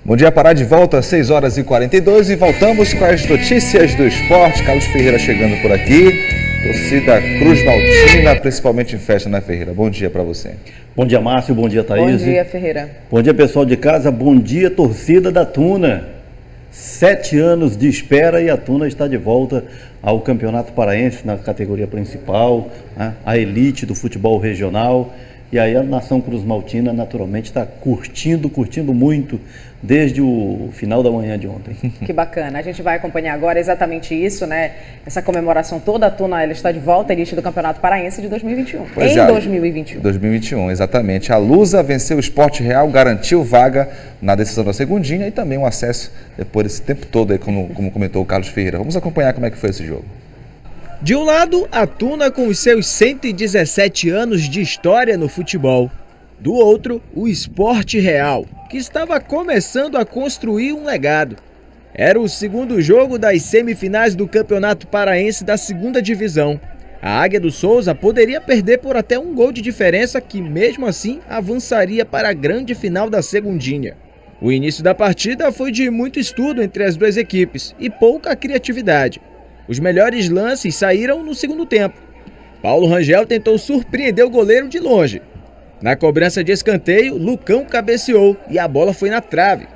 Bom dia, Pará, de volta às 6h42 e voltamos com as notícias do esporte. Carlos Ferreira chegando por aqui. Torcida Cruz Maltina, principalmente em festa, né, Ferreira? Bom dia para você. Bom dia, Márcio. Bom dia, Thaís. Bom dia, Ferreira. Bom dia, pessoal de casa. Bom dia, torcida da Tuna. 7 anos de espera e a Tuna está de volta ao Campeonato Paraense na categoria principal, né? A elite do futebol regional. E aí a Nação Cruz Maltina naturalmente está curtindo muito desde o final da manhã de ontem. Que bacana. A gente vai acompanhar agora exatamente isso, né? Essa comemoração toda. A Tuna, ela está de volta, elite do Campeonato Paraense de 2021. Pois em é, 2021. 2021, exatamente. A Lusa venceu o Sport Real, garantiu vaga na decisão da segundinha e também um acesso depois desse tempo todo, aí, como comentou o Carlos Ferreira. Vamos acompanhar como é que foi esse jogo. De um lado, a Tuna com os seus 117 anos de história no futebol. Do outro, o Sport Real, que estava começando a construir um legado. Era o segundo jogo das semifinais do Campeonato Paraense da segunda divisão. A Águia do Souza poderia perder por até um gol de diferença que, mesmo assim, avançaria para a grande final da segundinha. O início da partida foi de muito estudo entre as duas equipes e pouca criatividade. Os melhores lances saíram no segundo tempo. Paulo Rangel tentou surpreender o goleiro de longe. Na cobrança de escanteio, Lucão cabeceou e a bola foi na trave.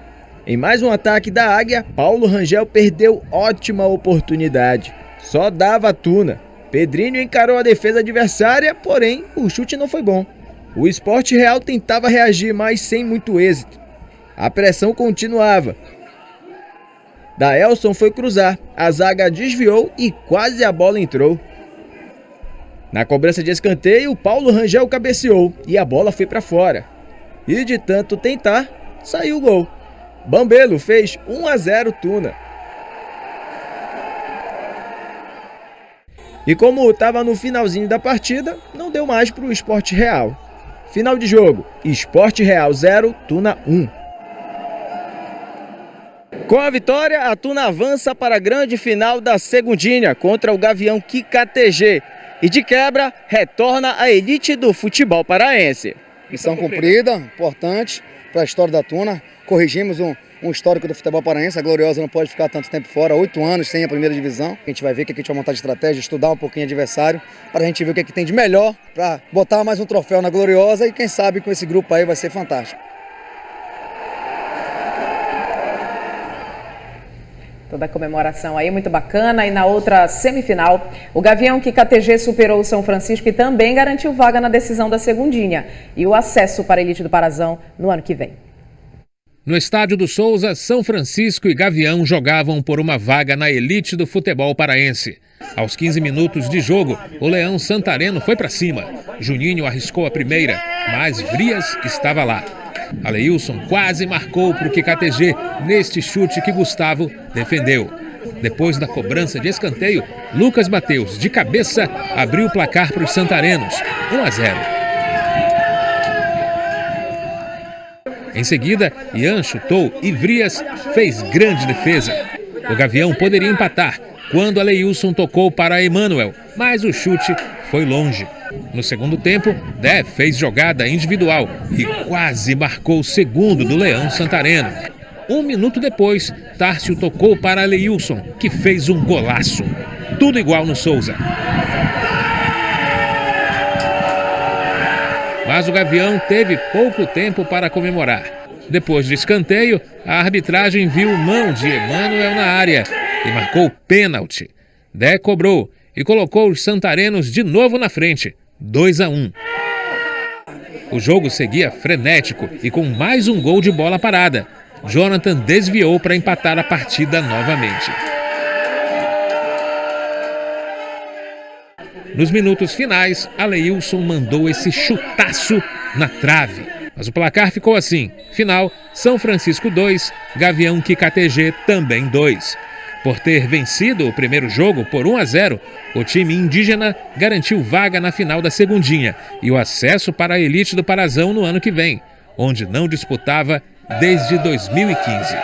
Em mais um ataque da Águia, Paulo Rangel perdeu ótima oportunidade. Só dava a Tuna. Pedrinho encarou a defesa adversária, porém o chute não foi bom. O Sport Real tentava reagir, mas sem muito êxito. A pressão continuava. Daelson foi cruzar, a zaga desviou e quase a bola entrou. Na cobrança de escanteio, Paulo Rangel cabeceou e a bola foi para fora. E de tanto tentar, saiu o gol. Bambelo fez 1-0 Tuna. E como estava no finalzinho da partida, não deu mais para o Sport Real. Final de jogo, Sport Real 0, Tuna 1. Com a vitória, a Tuna avança para a grande final da segundinha contra o Gavião QKTG e de quebra retorna à elite do futebol paraense. Missão cumprida, importante para a história da Tuna. Corrigimos um histórico do futebol paraense. A Gloriosa não pode ficar tanto tempo fora, 8 anos sem a primeira divisão. A gente vai ver o que a gente vai montar de estratégia, estudar um pouquinho o adversário, para a gente ver o que tem de melhor para botar mais um troféu na Gloriosa e quem sabe com esse grupo aí vai ser fantástico. Toda a comemoração aí, muito bacana. E na outra semifinal, o Gavião QKTG superou o São Francisco e também garantiu vaga na decisão da segundinha e o acesso para a elite do Parazão no ano que vem. No estádio do Souza, São Francisco e Gavião jogavam por uma vaga na elite do futebol paraense. Aos 15 minutos de jogo, o Leão Santareno foi para cima. Juninho arriscou a primeira, mas Vrias estava lá. Aleilson quase marcou para o QKTG neste chute que Gustavo defendeu. Depois da cobrança de escanteio, Lucas Mateus, de cabeça, abriu o placar para os santarenos, 1-0. Em seguida, Ian chutou e Vrias fez grande defesa. O Gavião poderia empatar quando Aleilson tocou para Emanuel, mas o chute foi longe. No segundo tempo, Dé fez jogada individual e quase marcou o segundo do Leão Santareno. 1 minuto depois, Tárcio tocou para Aleilson, que fez um golaço. Tudo igual no Souza. Mas o Gavião teve pouco tempo para comemorar. Depois do escanteio, a arbitragem viu mão de Emanuel na área e marcou pênalti. Dé cobrou e colocou os santarenos de novo na frente, 2-1. O jogo seguia frenético e com mais um gol de bola parada. Jonathan desviou para empatar a partida novamente. Nos minutos finais, Aleilson mandou esse chutaço na trave. Mas o placar ficou assim. Final, São Francisco 2, Gavião QKTG também 2. Por ter vencido o primeiro jogo por 1-0, o time indígena garantiu vaga na final da segundinha e o acesso para a elite do Parazão no ano que vem, onde não disputava desde 2015.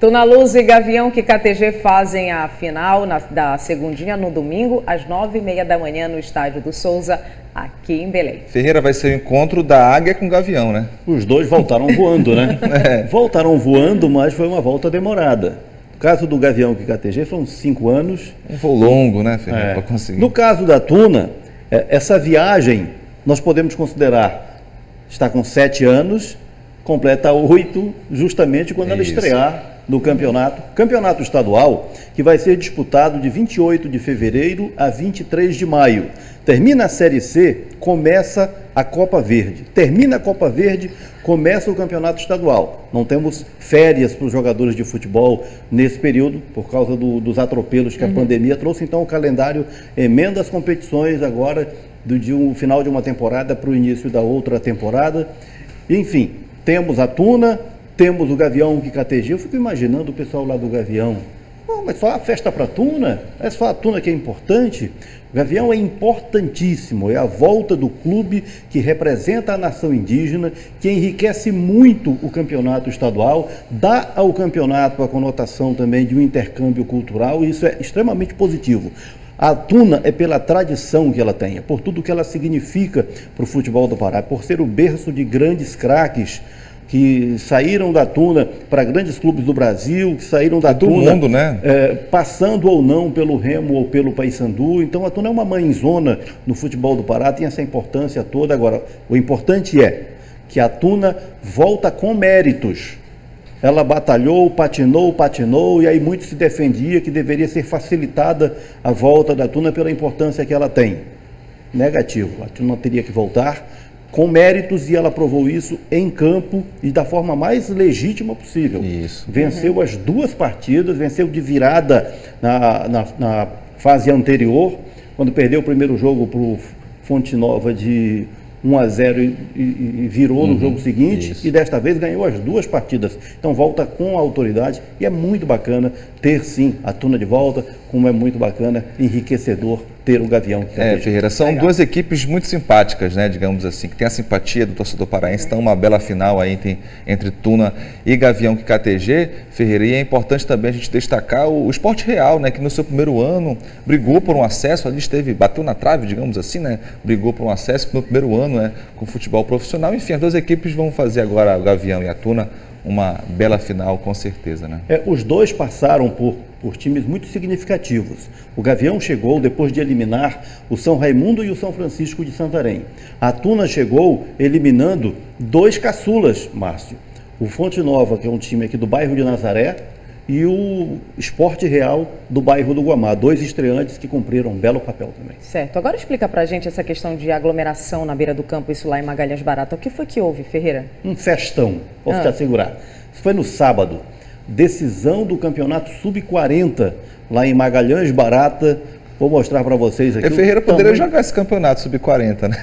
Tuna Luz e Gavião que KTG fazem a final da segundinha no domingo, às 9h30 da manhã, no estádio do Souza, aqui em Belém. Ferreira, vai ser o encontro da Águia com o Gavião, né? Os dois voltaram voando, né? Voltaram voando, mas foi uma volta demorada. No caso do Gavião que KTG foram 5 anos. Um voo longo, né, Ferreira, para conseguir. No caso da Tuna, essa viagem nós podemos considerar, está com 7 anos, completa 8, justamente quando ela estrear no campeonato estadual, que vai ser disputado de 28 de fevereiro a 23 de maio. Termina a Série C, começa a Copa Verde. Termina a Copa Verde, começa o campeonato estadual. Não temos férias para os jogadores de futebol nesse período, por causa dos atropelos que a pandemia trouxe. Então o calendário emenda as competições agora, de um final de uma temporada para o início da outra temporada. Enfim, temos a Tuna, temos o Gavião que KTG. Eu fico imaginando o pessoal lá do Gavião. Mas só a festa para a Tuna? É só a Tuna que é importante? O Gavião é importantíssimo, é a volta do clube que representa a nação indígena, que enriquece muito o campeonato estadual, dá ao campeonato a conotação também de um intercâmbio cultural, e isso é extremamente positivo. A Tuna é pela tradição que ela tem, é por tudo que ela significa para o futebol do Pará, por ser o berço de grandes craques que saíram da Tuna para grandes clubes do Brasil, que saíram da Tuna, mundo, né? Passando ou não pelo Remo ou pelo Paysandu. Então a Tuna é uma mãezona no futebol do Pará, tem essa importância toda. Agora, o importante é que a Tuna volta com méritos. Ela batalhou, patinou, e aí muito se defendia que deveria ser facilitada a volta da Tuna pela importância que ela tem. Negativo, a Tuna teria que voltar com méritos, e ela provou isso em campo e da forma mais legítima possível. Isso. Venceu as 2 partidas, venceu de virada na fase anterior, quando perdeu o primeiro jogo para o Fonte Nova de 1-0 e virou no jogo seguinte, e desta vez ganhou as 2 partidas. Então volta com a autoridade, e é muito bacana ter sim a Tuna de volta, como é muito bacana, enriquecedor ter o Gavião. Ferreira, são duas equipes muito simpáticas, né, digamos assim, que tem a simpatia do torcedor paraense. Então uma bela final aí entre Tuna e Gavião que KTG, Ferreira. E é importante também a gente destacar o Sport Real, né, que no seu primeiro ano brigou por um acesso, ali bateu na trave, digamos assim, né, brigou por um acesso no primeiro ano, né, com o futebol profissional. Enfim, as duas equipes vão fazer agora, o Gavião e a Tuna, uma bela final, com certeza, né? Os dois passaram por times muito significativos. O Gavião chegou depois de eliminar o São Raimundo e o São Francisco de Santarém. A Tuna chegou eliminando 2 caçulas, Márcio. O Fonte Nova, que é um time aqui do bairro de Nazaré, e o Sport Real do bairro do Guamá. 2 estreantes que cumpriram um belo papel também. Certo. Agora explica pra gente essa questão de aglomeração na beira do campo, isso lá em Magalhães Barata. O que foi que houve, Ferreira? Um festão, posso te assegurar. Isso foi no sábado. Decisão do campeonato Sub-40, lá em Magalhães Barata. Vou mostrar para vocês aqui. Ferreira poderia jogar esse campeonato Sub-40, né?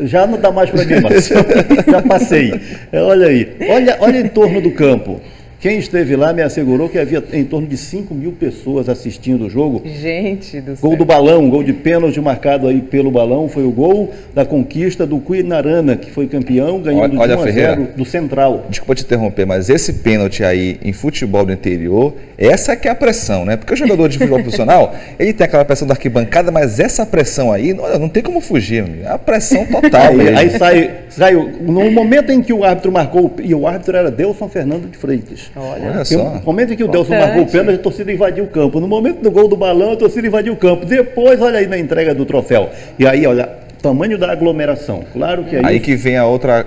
Já não dá mais para mim, mas já passei. Olha aí, olha em torno do campo. Quem esteve lá me assegurou que havia em torno de 5.000 pessoas assistindo o jogo. Gente do céu. Gol do Balão, gol de pênalti marcado aí pelo Balão, foi o gol da conquista do Cuinarana, que foi campeão, ganhando de 1-0 do Central. Desculpa te interromper, mas esse pênalti aí em futebol do interior, essa que é a pressão, né? Porque o jogador de futebol profissional, ele tem aquela pressão da arquibancada, mas essa pressão aí, não tem como fugir, é a pressão total. Aí saiu, no momento em que o árbitro marcou, e o árbitro era Delson Fernando de Freitas. Olha só. No momento em que o Delson marcou o pênalti, a torcida invadiu o campo. No momento do gol do Balão, a torcida invadiu o campo. Depois, olha aí na entrega do troféu. E aí, olha, tamanho da aglomeração. Claro que aí que vem a outra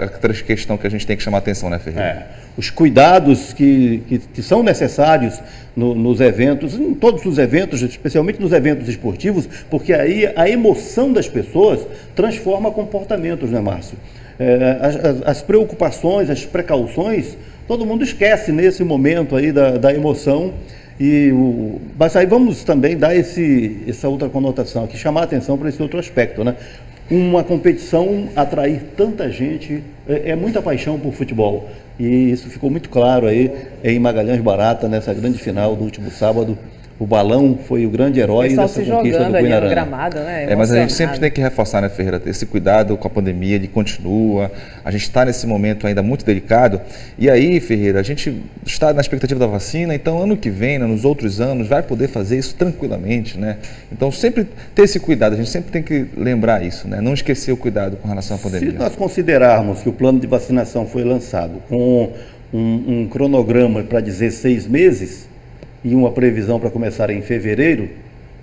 questão que a gente tem que chamar a atenção, né, Ferreira? Os cuidados que são necessários nos eventos, em todos os eventos, especialmente nos eventos esportivos, porque aí a emoção das pessoas transforma comportamentos, né, Márcio? As preocupações, as precauções, todo mundo esquece nesse momento aí da emoção. Mas aí vamos também dar essa outra conotação aqui, chamar a atenção para esse outro aspecto, né? Uma competição atrair tanta gente, é muita paixão por futebol. E isso ficou muito claro aí em Magalhães Barata, nessa grande final do último sábado, O Balão foi o grande herói dessa conquista do Guinarana. Gramado, né? Mas a gente sempre tem que reforçar, né, Ferreira? Esse cuidado com a pandemia, ele continua. A gente está nesse momento ainda muito delicado. E aí, Ferreira, a gente está na expectativa da vacina, então ano que vem, né, nos outros anos, vai poder fazer isso tranquilamente, né? Então sempre ter esse cuidado, a gente sempre tem que lembrar isso, né? Não esquecer o cuidado com relação à pandemia. Se nós considerarmos que o plano de vacinação foi lançado com um cronograma para dizer 6 meses, e uma previsão para começar em fevereiro,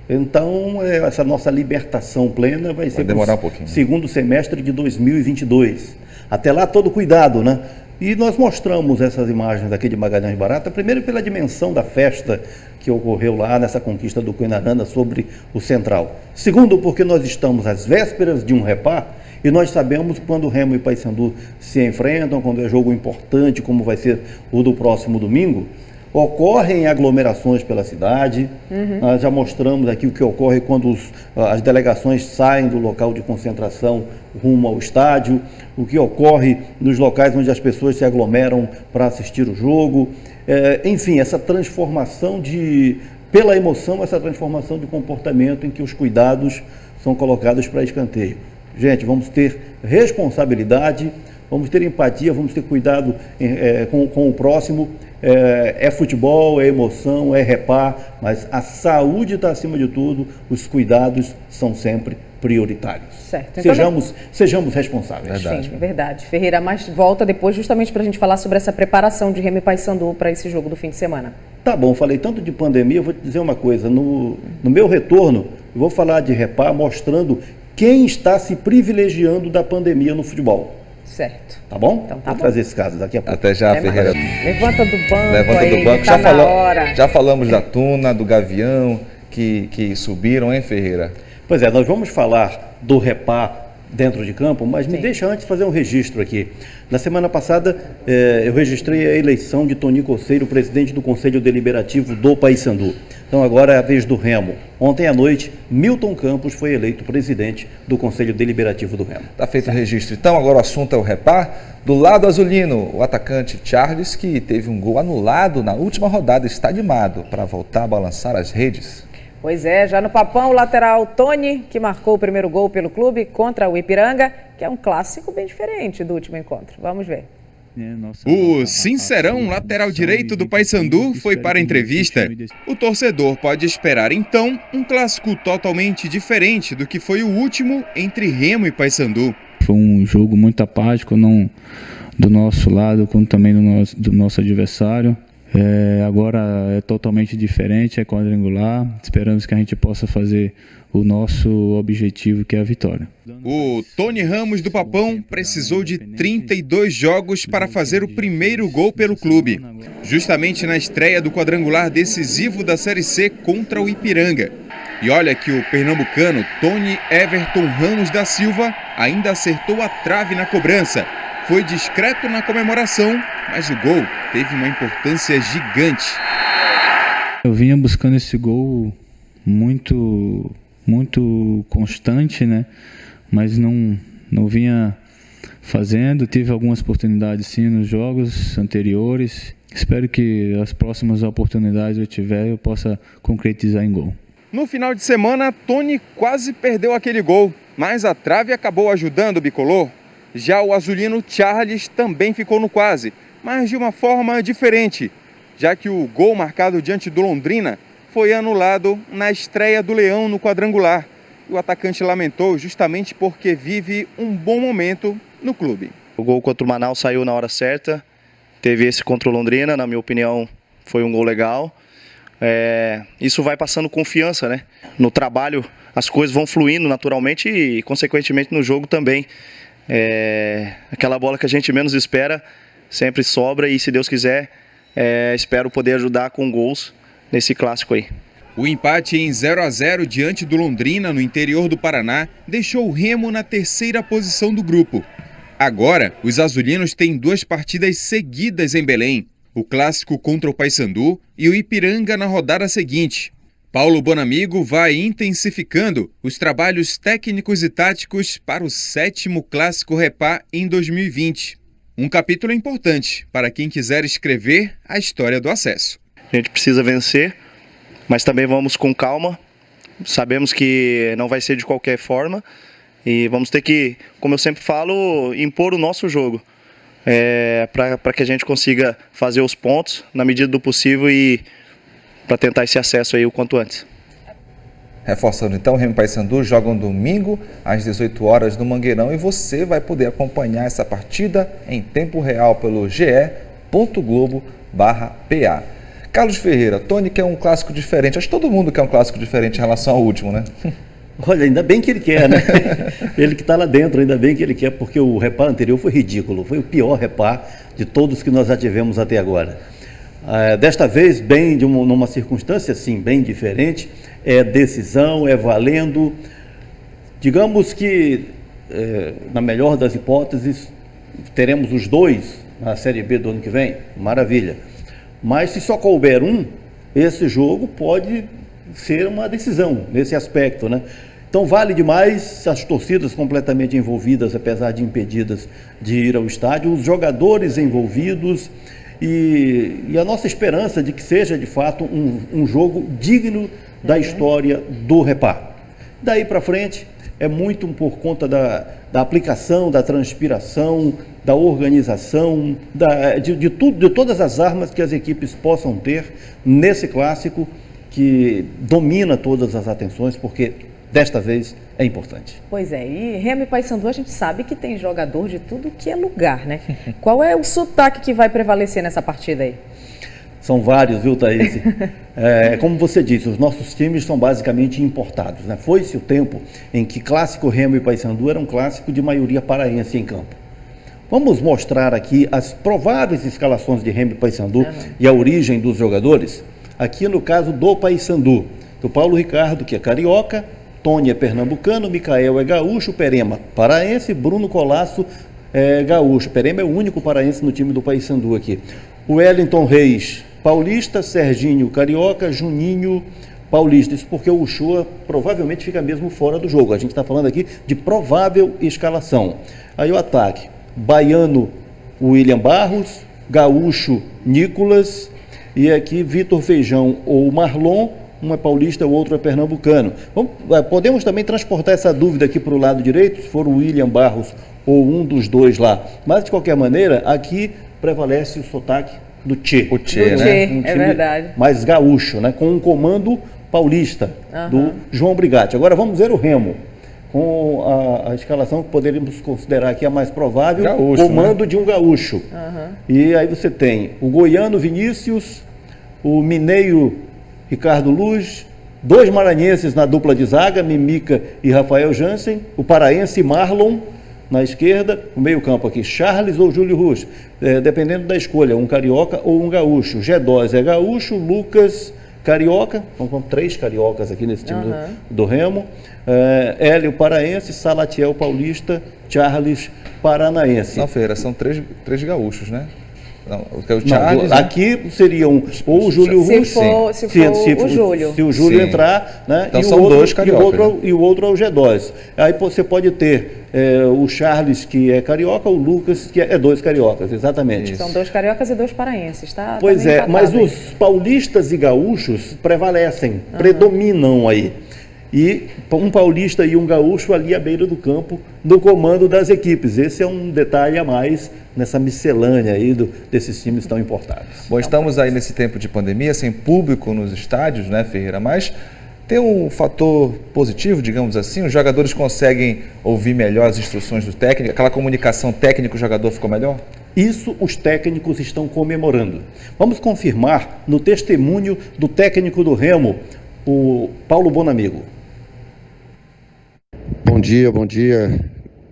então essa nossa libertação plena vai ser demorar um pouquinho, segundo semestre de 2022. Até lá todo cuidado, né? E nós mostramos essas imagens aqui de Magalhães Barata, primeiro pela dimensão da festa que ocorreu lá nessa conquista do Guinarana sobre o Central. Segundo, porque nós estamos às vésperas de um repá, e nós sabemos quando o Remo e Paysandu se enfrentam, quando é jogo importante, como vai ser o do próximo domingo, ocorrem aglomerações pela cidade. Nós já mostramos aqui o que ocorre quando as delegações saem do local de concentração rumo ao estádio, o que ocorre nos locais onde as pessoas se aglomeram para assistir o jogo. Enfim, essa transformação pela emoção, essa transformação de comportamento em que os cuidados são colocados para escanteio. Gente, vamos ter responsabilidade, vamos ter empatia, vamos ter cuidado com o próximo. É futebol, é emoção, é repá, mas a saúde está acima de tudo, os cuidados são sempre prioritários. Certo. Então, sejamos responsáveis. Verdade. Sim, verdade. Ferreira, mas volta depois justamente para a gente falar sobre essa preparação de Remo e Paysandu para esse jogo do fim de semana. Tá bom, falei tanto de pandemia, eu vou te dizer uma coisa, no meu retorno, eu vou falar de repá mostrando quem está se privilegiando da pandemia no futebol. Certo. Tá bom? Então, tá Vou bom. trazer esses casos daqui a pouco. Até já, Ferreira. Levanta do banco. Levanta do banco. Tá na hora. Já falamos da Tuna, do Gavião, que subiram, hein, Ferreira? Pois é, nós vamos falar do repá dentro de campo, mas me deixa antes fazer um registro aqui. Na semana passada, eu registrei a eleição de Tony Coceiro, presidente do Conselho Deliberativo do Paysandu. Então agora é a vez do Remo. Ontem à noite, Milton Campos foi eleito presidente do Conselho Deliberativo do Remo. Está feito o registro. Então agora o assunto é o repá. Do lado azulino, o atacante Charles, que teve um gol anulado na última rodada, está animado para voltar a balançar as redes. Pois é, já no papão, o lateral Tony, que marcou o primeiro gol pelo clube contra o Ipiranga, que é um clássico bem diferente do último encontro. Vamos ver. O sincerão lateral direito do Paysandu foi para a entrevista. O torcedor pode esperar então um clássico totalmente diferente do que foi o último entre Remo e Paysandu. Foi um jogo muito apático, não do nosso lado, como também do nosso adversário. Agora é totalmente diferente, é quadrangular. Esperamos que a gente possa fazer o nosso objetivo, que é a vitória. O Tony Ramos do Papão precisou de 32 jogos para fazer o primeiro gol pelo clube, justamente na estreia do quadrangular decisivo da Série C contra o Ipiranga. E olha que o pernambucano Tony Everton Ramos da Silva ainda acertou a trave na cobrança. Foi discreto na comemoração, mas o gol teve uma importância gigante. Eu vinha buscando esse gol muito constante, né? Mas não vinha fazendo. Tive algumas oportunidades sim nos jogos anteriores. Espero que as próximas oportunidades eu possa concretizar em gol. No final de semana, Tony quase perdeu aquele gol, mas a trave acabou ajudando o bicolor. Já o azulino Charles também ficou no quase, mas de uma forma diferente, já que o gol marcado diante do Londrina foi anulado na estreia do Leão no quadrangular. O atacante lamentou justamente porque vive um bom momento no clube. O gol contra o Manaus saiu na hora certa, teve esse contra o Londrina, na minha opinião foi um gol legal. Isso vai passando confiança, né? No trabalho as coisas vão fluindo naturalmente e consequentemente no jogo também. Aquela bola que a gente menos espera sempre sobra e, se Deus quiser, espero poder ajudar com gols nesse clássico aí. O empate em 0-0 diante do Londrina, no interior do Paraná, deixou o Remo na terceira posição do grupo. Agora, os azulinos têm 2 partidas seguidas em Belém, o clássico contra o Paysandu e o Ipiranga na rodada seguinte. Paulo Bonamigo vai intensificando os trabalhos técnicos e táticos para o 7º Clássico Repá em 2020. Um capítulo importante para quem quiser escrever a história do acesso. A gente precisa vencer mas também vamos com calma. Sabemos que não vai ser de qualquer forma e vamos ter que, como eu sempre falo, impor o nosso jogo para que a gente consiga fazer os pontos na medida do possível e para tentar esse acesso aí o quanto antes. Reforçando então, Remo e Paysandu jogam domingo às 18 horas no Mangueirão e você vai poder acompanhar essa partida em tempo real pelo ge.globo/PA. Carlos Ferreira, Tony quer um clássico diferente. Acho que todo mundo quer um clássico diferente em relação ao último, né? Olha, ainda bem que ele quer, né? Ele que está lá dentro, ainda bem que ele quer, porque o repar anterior foi ridículo. Foi o pior repar de todos que nós já tivemos até agora. Desta vez, numa circunstância assim, bem diferente, é decisão, é valendo. Digamos que, na melhor das hipóteses, teremos os dois na Série B do ano que vem, maravilha. Mas se só couber um, esse jogo pode ser uma decisão nesse aspecto, né? Então vale demais as torcidas completamente envolvidas, apesar de impedidas de ir ao estádio, os jogadores envolvidos e a nossa esperança de que seja de fato um jogo digno da história do repar. Daí para frente é muito por conta da aplicação, da transpiração, da organização, de todas as armas que as equipes possam ter nesse clássico que domina todas as atenções, porque desta vez é importante. Pois é, e Remo e Paysandu a gente sabe que tem jogador de tudo que é lugar, né? Qual é o sotaque que vai prevalecer nessa partida aí? São vários, viu, Thaís? Como você disse, os nossos times são basicamente importados, né? Foi-se o tempo em que clássico Remo e Paysandu era um clássico de maioria paraense em campo. Vamos mostrar aqui as prováveis escalações de Remo e Paysandu e a origem dos jogadores. Aqui no caso do Paysandu, do Paulo Ricardo, que é carioca, Tony é pernambucano, Micael é gaúcho, Perema paraense, Bruno Colasso é gaúcho. Perema é o único paraense no time do Paysandu aqui. O Wellington Reis, paulista, Serginho carioca, Juninho paulista. Isso porque o Uchoa provavelmente fica mesmo fora do jogo. A gente está falando aqui de provável escalação. Aí o ataque, baiano William Barros, gaúcho Nicolas e aqui Vitor Feijão ou Marlon. Um é paulista, o outro é pernambucano. Podemos também transportar essa dúvida aqui para o lado direito, se for o William Barros ou um dos dois lá. Mas, de qualquer maneira, aqui prevalece o sotaque do Tchê. O Tchê, né? Um é verdade. Mais gaúcho, né? Com um comando paulista, do João Brigatti. Agora vamos ver o Remo, com a escalação que poderíamos considerar aqui a mais provável, gaúcho, comando, né? De um gaúcho. E aí você tem o goiano Vinícius, o mineiro Ricardo Luz, dois maranhenses na dupla de zaga, Mimica e Rafael Jansen, o paraense Marlon na esquerda, o meio-campo aqui, Charles ou Júlio Russo, dependendo da escolha, um carioca ou um gaúcho. G2 é gaúcho, Lucas carioca, então três cariocas aqui nesse time do Remo, Hélio paraense, Salatiel paulista, Charles paranaense. Não, Feira, são três gaúchos, né? Não, o Charles, aqui seriam ou o Júlio Russo, se o Júlio entrar, né? Então são dois cariocas. E o outro é o G2. Aí você pode ter o Charles, que é carioca, o Lucas, que é dois cariocas, exatamente. São dois cariocas e dois paraenses, tá? Pois é, mas os paulistas e gaúchos prevalecem, predominam aí. E um paulista e um gaúcho ali à beira do campo, no comando das equipes. Esse é um detalhe a mais nessa miscelânea aí desses times tão importados. Bom, estamos aí nesse tempo de pandemia, sem público nos estádios, né, Ferreira? Mas tem um fator positivo, digamos assim, os jogadores conseguem ouvir melhor as instruções do técnico, aquela comunicação técnico-jogador ficou melhor? Isso os técnicos estão comemorando. Vamos confirmar no testemunho do técnico do Remo, o Paulo Bonamigo. Bom dia.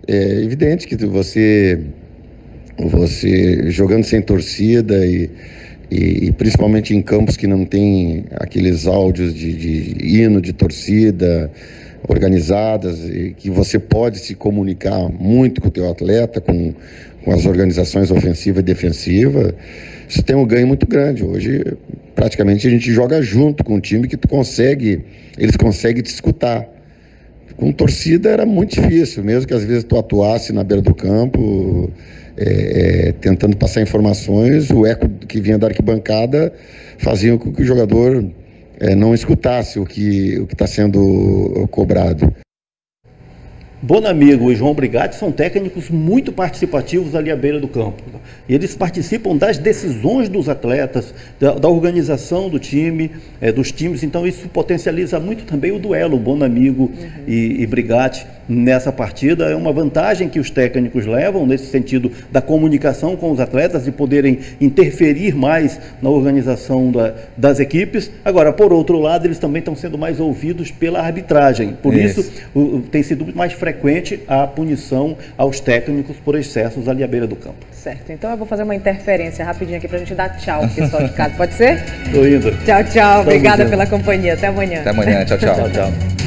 É evidente que você jogando sem torcida e principalmente em campos que não tem aqueles áudios de hino de torcida organizadas, e que você pode se comunicar muito com o teu atleta, com as organizações ofensiva e defensiva, isso tem um ganho muito grande. Hoje, praticamente, a gente joga junto com um time que eles conseguem te escutar. Com torcida era muito difícil, mesmo que às vezes tu atuasse na beira do campo, tentando passar informações, o eco que vinha da arquibancada fazia com que o jogador não escutasse o que está sendo cobrado. Bonamigo e João Brigatti são técnicos muito participativos ali à beira do campo. Eles participam das decisões dos atletas, da organização do time, dos times, então isso potencializa muito também o duelo Bonamigo e Brigatti nessa partida. É uma vantagem que os técnicos levam nesse sentido da comunicação com os atletas e poderem interferir mais na organização das equipes. Agora, por outro lado, eles também estão sendo mais ouvidos pela arbitragem. Por isso tem sido mais frequente a punição aos técnicos por excessos ali à beira do campo. Certo, então eu vou fazer uma interferência rapidinho aqui pra gente dar tchau pro pessoal de casa, pode ser? Tô indo. Tchau, tchau. Obrigada pela companhia. Até amanhã. Até amanhã. Tchau, tchau. Tchau, tchau.